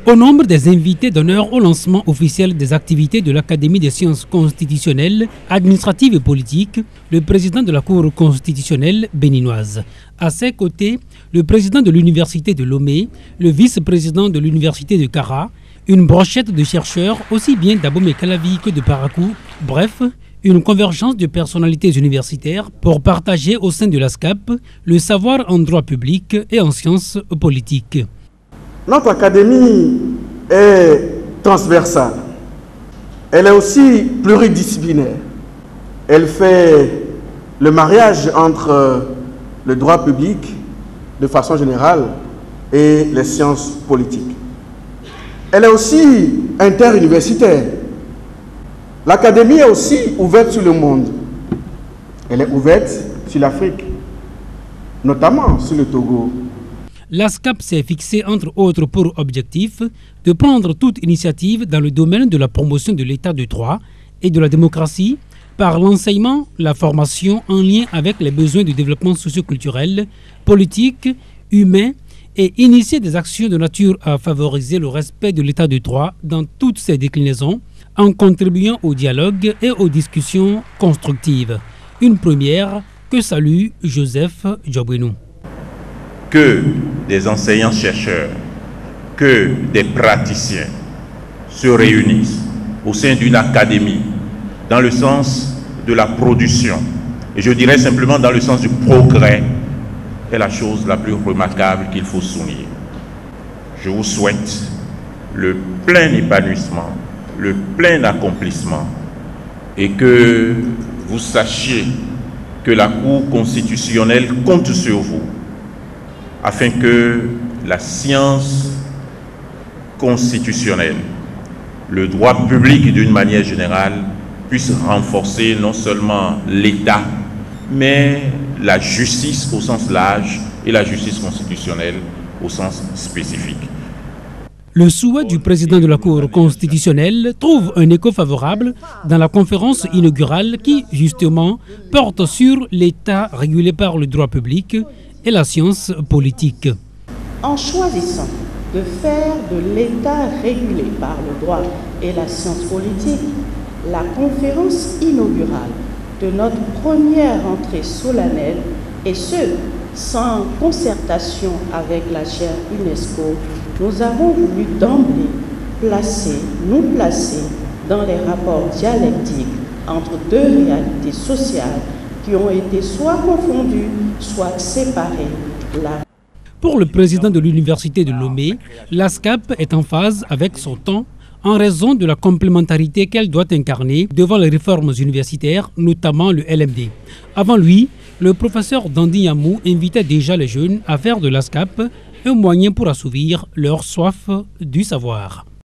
Au nombre des invités d'honneur au lancement officiel des activités de l'Académie des sciences constitutionnelles, administratives et politiques, le président de la Cour constitutionnelle béninoise. À ses côtés, le président de l'Université de Lomé, le vice-président de l'Université de Kara, une brochette de chercheurs aussi bien d'Abomey-Calavi que de Parakou, bref, une convergence de personnalités universitaires pour partager au sein de l'ASCAP le savoir en droit public et en sciences politiques. Notre académie est transversale. Elle est aussi pluridisciplinaire. Elle fait le mariage entre le droit public de façon générale et les sciences politiques. Elle est aussi interuniversitaire. L'académie est aussi ouverte sur le monde. Elle est ouverte sur l'Afrique, notamment sur le Togo. L'ASCAP s'est fixé entre autres pour objectif de prendre toute initiative dans le domaine de la promotion de l'état de droit et de la démocratie par l'enseignement, la formation en lien avec les besoins du développement socio-culturel, politique, humain et initier des actions de nature à favoriser le respect de l'état de droit dans toutes ses déclinaisons en contribuant au dialogue et aux discussions constructives. Une première que salue Joseph Djobouenou. Que des enseignants-chercheurs, que des praticiens se réunissent au sein d'une académie dans le sens de la production, et je dirais simplement dans le sens du progrès, est la chose la plus remarquable qu'il faut souligner. Je vous souhaite le plein épanouissement, le plein accomplissement, et que vous sachiez que la Cour constitutionnelle compte sur vous afin que la science constitutionnelle, le droit public d'une manière générale, puisse renforcer non seulement l'État, mais la justice au sens large et la justice constitutionnelle au sens spécifique. Le souhait du président de la Cour constitutionnelle trouve un écho favorable dans la conférence inaugurale qui, justement, porte sur l'État régulé par le droit public et la science politique. En choisissant de faire de l'État régulé par le droit et la science politique la conférence inaugurale de notre première rentrée solennelle, et ce, sans concertation avec la chaire UNESCO, nous avons voulu d'emblée nous placer dans les rapports dialectiques entre deux réalités sociales qui ont été soit confondues, soit séparées. Pour le président de l'Université de Lomé, l'ASCAP est en phase avec son temps en raison de la complémentarité qu'elle doit incarner devant les réformes universitaires, notamment le LMD. Avant lui, le professeur Dandi Yamou invitait déjà les jeunes à faire de l'ASCAP un moyen pour assouvir leur soif du savoir.